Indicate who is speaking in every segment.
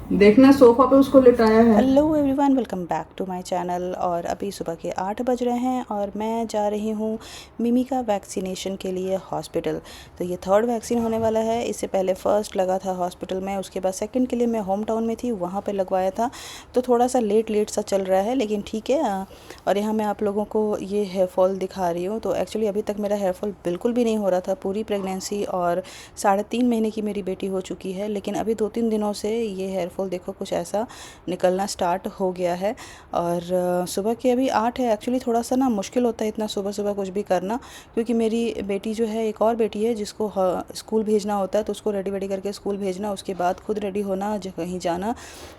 Speaker 1: देखना सोफा पे उसको लिटाया है।
Speaker 2: Hello everyone, welcome back to my channel. और अभी सुबह के 8 बज रहे हैं और मैं जा रही हूँ मिमी का वैक्सीनेशन के लिए हॉस्पिटल। तो ये थर्ड वैक्सीन होने वाला है। इससे पहले फर्स्ट लगा था हॉस्पिटल में, उसके बाद सेकंड के लिए मैं होम टाउन में थी, वहाँ पे लगवाया था। तो थोड़ा सा लेट सा चल रहा है, लेकिन ठीक है। और यहाँ मैं आप लोगों को ये हेयर फॉल दिखा रही हूँ। तो एक्चुअली अभी तक मेरा हेयर फॉल बिल्कुल भी नहीं हो रहा था, पूरी प्रेगनेंसी और 3.5 महीने की मेरी बेटी हो चुकी है। लेकिन अभी 2-3 दिनों से ये हेयर फॉल देखो कुछ ऐसा निकलना स्टार्ट हो गया है। और सुबह के अभी 8 है। एक्चुअली थोड़ा सा ना मुश्किल होता है इतना सुबह सुबह कुछ भी करना, क्योंकि मेरी बेटी जो है, एक और बेटी है जिसको स्कूल भेजना होता है, तो उसको रेडी वेडी करके स्कूल भेजना, उसके बाद खुद रेडी होना कहीं जाना,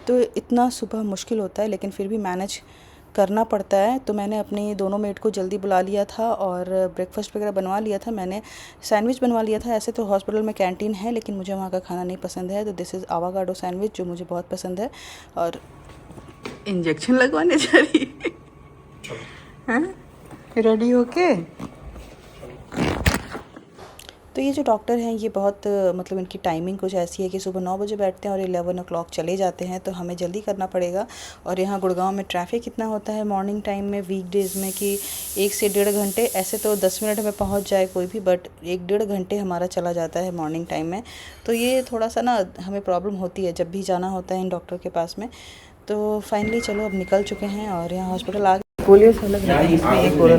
Speaker 2: तो इतना सुबह मुश्किल होता है। लेकिन फिर भी मैनेज करना पड़ता है। तो मैंने अपनी दोनों मेड को जल्दी बुला लिया था और ब्रेकफास्ट वगैरह बनवा लिया था। मैंने सैंडविच बनवा लिया था। ऐसे तो हॉस्पिटल में कैंटीन है, लेकिन मुझे वहाँ का खाना नहीं पसंद है। तो दिस इज़ आवाकाडो सैंडविच, जो मुझे बहुत पसंद है। और इंजेक्शन लगवाने जा रही है रेडी होके। तो ये जो डॉक्टर हैं, ये बहुत मतलब इनकी टाइमिंग कुछ ऐसी है कि सुबह 9 बजे बैठते हैं और 11 o'clock चले जाते हैं। तो हमें जल्दी करना पड़ेगा। और यहाँ गुड़गांव में ट्रैफ़िक इतना होता है मॉर्निंग टाइम में, वीकडेज़ में, कि 1 से 1.5 घंटे। ऐसे तो 10 मिनट में पहुँच जाए कोई भी, बट 1-1.5 घंटे हमारा चला जाता है मॉर्निंग टाइम में। तो ये थोड़ा सा ना हमें प्रॉब्लम होती है जब भी जाना होता है इन डॉक्टर के पास में। तो फाइनली चलो अब निकल चुके हैं और यहाँ हॉस्पिटल आ गए। पोलियो से अलग रहता है, इसमें एक बोला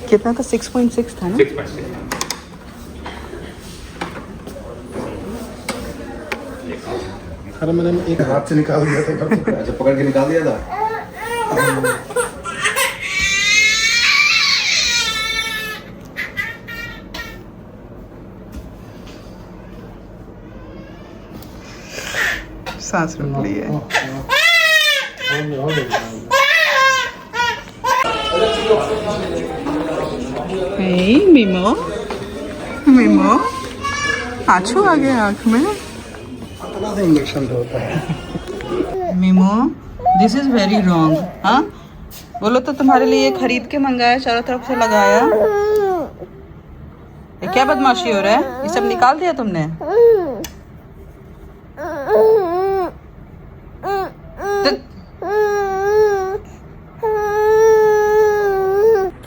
Speaker 2: कितना था, 6.6 था ना।
Speaker 3: अरे मैंने एक हाथ से निकाल दिया था। अच्छा, पकड़ के निकाल दिया था।
Speaker 1: सांस रोक ली है। मीमो मीमो आंसू आ गया आँख में।
Speaker 3: इंजेक्शन तो होता है।
Speaker 1: Memo, this is very wrong. हाँ बोलो तो, तुम्हारे लिए खरीद के मंगाया, चारों तरफ से लगाया। ये क्या बदमाशी हो रहा है? ये सब निकाल दिया तुमने?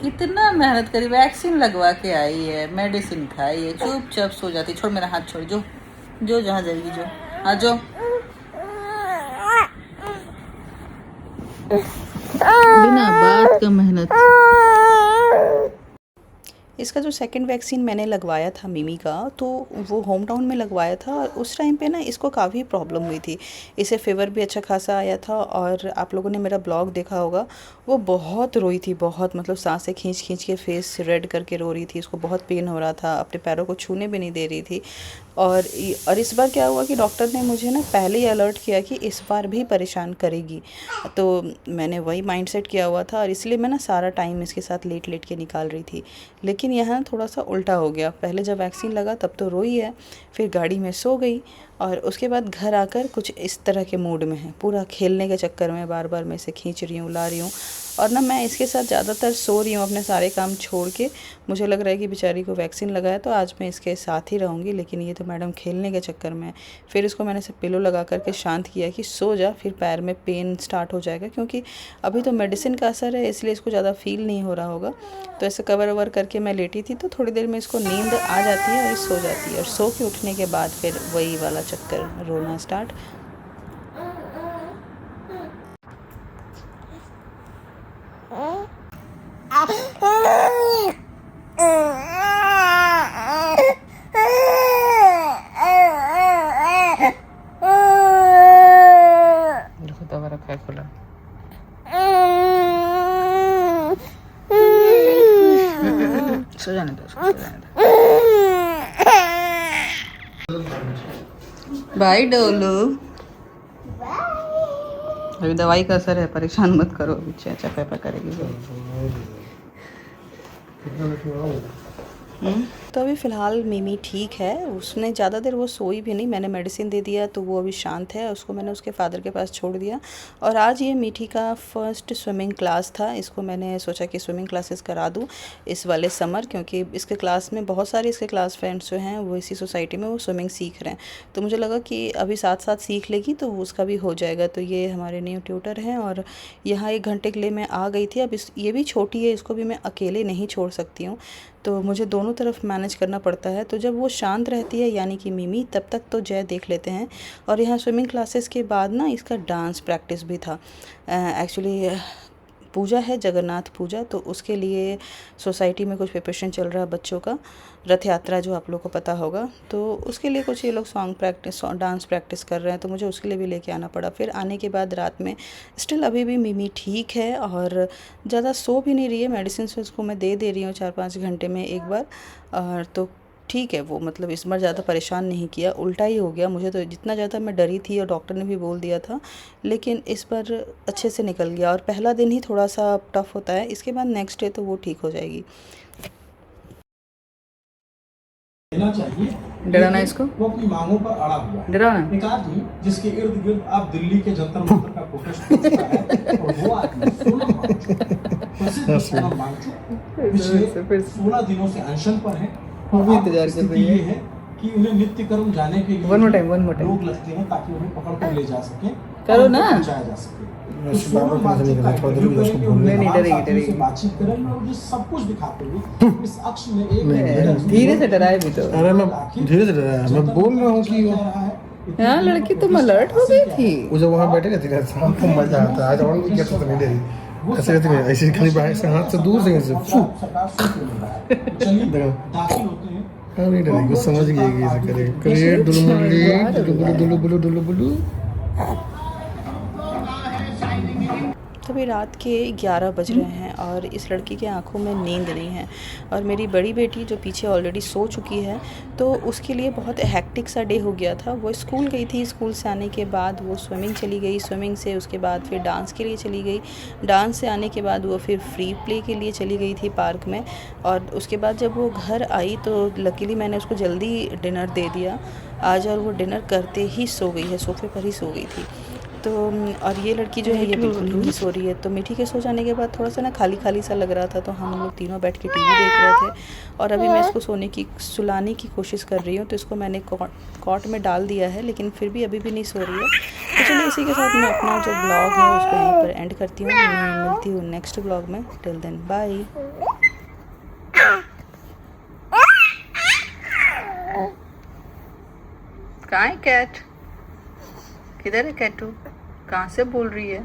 Speaker 1: कितना मेहनत करी, वैक्सीन लगवा के आई है, मेडिसिन खाई है, चुपचाप सो जाती। छोड़ मेरा हाथ, छोड़। जो जो जहाँ जाएगी, जो आ जाओ। बिना बात का मेहनत।
Speaker 2: इसका जो सेकंड वैक्सीन मैंने लगवाया था मिमी का, तो वो होम टाउन में लगवाया था। और उस टाइम पे ना इसको काफ़ी प्रॉब्लम हुई थी। इसे फ़ीवर भी अच्छा खासा आया था। और आप लोगों ने मेरा ब्लॉग देखा होगा, वो बहुत रोई थी, बहुत, मतलब सांसें खींच खींच के फेस रेड करके रो रही थी। उसको बहुत पेन हो रहा था, अपने पैरों को छूने भी नहीं दे रही थी। और इस बार क्या हुआ कि डॉक्टर ने मुझे ना पहले ही अलर्ट किया कि इस बार भी परेशान करेगी। तो मैंने वही माइंडसेट किया हुआ था, और इसलिए मैं ना सारा टाइम इसके साथ लेट के निकाल रही थी। लेकिन यहाँ थोड़ा सा उल्टा हो गया। पहले जब वैक्सीन लगा तब तो रोई है, फिर गाड़ी में सो गई, और उसके बाद घर आकर कुछ इस तरह के मूड में है, पूरा खेलने के चक्कर में बार बार मैं इसे खींच रही हूँ, ला रही हूँ। और ना मैं इसके साथ ज़्यादातर सो रही हूँ अपने सारे काम छोड़ के। मुझे लग रहा है कि बेचारी को वैक्सीन लगाया तो आज मैं इसके साथ ही रहूँगी, लेकिन ये तो मैडम खेलने के चक्कर में। फिर इसको मैंने से पिलो लगा करके शांत किया कि सो जा, फिर पैर में पेन स्टार्ट हो जाएगा, क्योंकि अभी तो मेडिसिन का असर है, इसलिए इसको ज़्यादा फील नहीं हो रहा होगा। तो ऐसे कवर ववर करके मैं लेटी थी, तो थोड़ी देर में इसको नींद आ जाती है और सो जाती है। और सो के उठने के बाद फिर वही वाला चक्कर, रोना स्टार्ट।
Speaker 1: देखो दवा रखा है खुला। सो जाने दो, सो जाने दो। बाय डोलू। अभी दवाई का असर है, परेशान मत करो। अभी चेचा पेपा करेगी।
Speaker 2: तो अभी फ़िलहाल मिमी ठीक है, उसने ज़्यादा देर वो सोई भी नहीं, मैंने मेडिसिन दे दिया तो वो अभी शांत है। उसको मैंने उसके फादर के पास छोड़ दिया। और आज ये मीठी का फर्स्ट स्विमिंग क्लास था। इसको मैंने सोचा कि स्विमिंग क्लासेस करा दूँ इस वाले समर, क्योंकि इसके क्लास में बहुत सारे इसके क्लास फ्रेंड्स जो हैं वो इसी सोसाइटी में वो स्विमिंग सीख रहे हैं। तो मुझे लगा कि अभी साथ साथ सीख लेगी तो उसका भी हो जाएगा। तो ये हमारे न्यू ट्यूटर हैं और यहाँ 1 घंटे के लिए मैं आ गई थी। अब ये भी छोटी है, इसको भी मैं अकेले नहीं छोड़ सकती हूँ, तो मुझे दोनों तरफ मैनेज करना पड़ता है। तो जब वो शांत रहती है यानी कि मिमी, तब तक तो जय देख लेते हैं। और यहाँ स्विमिंग क्लासेस के बाद ना इसका डांस प्रैक्टिस भी था। एक्चुअली पूजा है, जगन्नाथ पूजा, तो उसके लिए सोसाइटी में कुछ प्रिपरेशन चल रहा है बच्चों का, रथ यात्रा जो आप लोगों को पता होगा। तो उसके लिए कुछ ये लोग डांस प्रैक्टिस कर रहे हैं, तो मुझे उसके लिए भी लेके आना पड़ा। फिर आने के बाद रात में स्टिल अभी भी मिमी ठीक है और ज़्यादा सो भी नहीं रही है। मेडिसिन उसको मैं दे रही हूँ 4-5 घंटे में एक बार, और तो ठीक है वो, मतलब इस बार ज़्यादा परेशान नहीं किया। उल्टा ही हो गया, मुझे तो जितना ज़्यादा मैं डरी थी और डॉक्टर ने भी बोल दिया था, लेकिन इस बार अच्छे से निकल गया। और पहला दिन ही थोड़ा सा टफ़ होता है, इसके बाद नेक्स्ट डे तो वो ठीक हो जाएगी।
Speaker 4: देना चाहिए,
Speaker 1: डराना इसको,
Speaker 4: वो अपनी मांगों पर अड़ा हुआ है।
Speaker 1: डराना।
Speaker 4: एक आदमी जिसके इर्द गिर्द आप दिल्ली के जंतर मंतर का प्रोटेस्ट करता है, और वो आदमी सोनम प्रसिद्ध सोनम वांगचुक पिछले 16 दिनों से अनशन पर है।
Speaker 1: वो भी इंतजार कर रही है।
Speaker 4: ये है कि उन्हें नित्य कर्म जाने के लिए
Speaker 1: One more time.
Speaker 4: लोग लगते हैं ताकि उन्हें पकड़ कर ले जा सके,
Speaker 1: करो ना।
Speaker 4: पहुंचाया जा सके। तो सोनम वांगचुक का इंटरव्यू करेंगे, उन्हें
Speaker 1: नहीं,
Speaker 4: तमाम
Speaker 1: डरेगी,
Speaker 4: साथियों से
Speaker 1: डरेगी।
Speaker 4: बातचीत करेंगे और मुझे सब कुछ दिखाते हुए इस अक्ष में एक
Speaker 1: धीरे से डराए भी तो।
Speaker 3: अरे मैं धीरे से डराया, मैं बोल रहा हूँ कि
Speaker 1: हाँ, लड़की तुम अलर्ट हो गई थी।
Speaker 3: वो जब वहाँ बैठे रहती है शाम को मजा आता है। आज और भी कैसे तो नहीं डरी, ऐसे रहती है, ऐसे खाली बाहर से हाथ से दूर से ऐसे फू देखो, हाँ नहीं डरेगी, समझ गई कि ऐसे करेगा। करिए डुलु बुलु डुलु बुलु।
Speaker 2: अभी रात के 11 बज रहे हैं और इस लड़की के आंखों में नींद नहीं है। और मेरी बड़ी बेटी जो पीछे ऑलरेडी सो चुकी है, तो उसके लिए बहुत हेक्टिक सा डे हो गया था। वो स्कूल गई थी, स्कूल से आने के बाद वो स्विमिंग चली गई, स्विमिंग से उसके बाद फिर डांस के लिए चली गई, डांस से आने के बाद वो फिर फ्री प्ले के लिए चली गई थी पार्क में। और उसके बाद जब वो घर आई तो लकीली मैंने उसको जल्दी डिनर दे दिया आज, और वो डिनर करते ही सो गई है, सोफे पर ही सो गई थी। तो और ये लड़की जो है ये बिल्कुल ही नहीं सो रही है। तो मीठी के सो जाने के बाद थोड़ा सा ना खाली खाली सा लग रहा था, तो हम लोग तीनों बैठ के टीवी देख रहे थे। और अभी मैं इसको सुलाने की कोशिश कर रही हूँ, तो इसको मैंने कॉट में डाल दिया है, लेकिन फिर भी अभी भी नहीं सो रही है। तो चलिए इसी के साथ मैं अपना जो ब्लॉग है उसको यहीं पर एंड करती हूँ। मैं मिलती हूँ नेक्स्ट ब्लॉग में। Till then bye.
Speaker 1: कहाँ है कैट? किधर है कैटू? कहाँ से बोल रही है?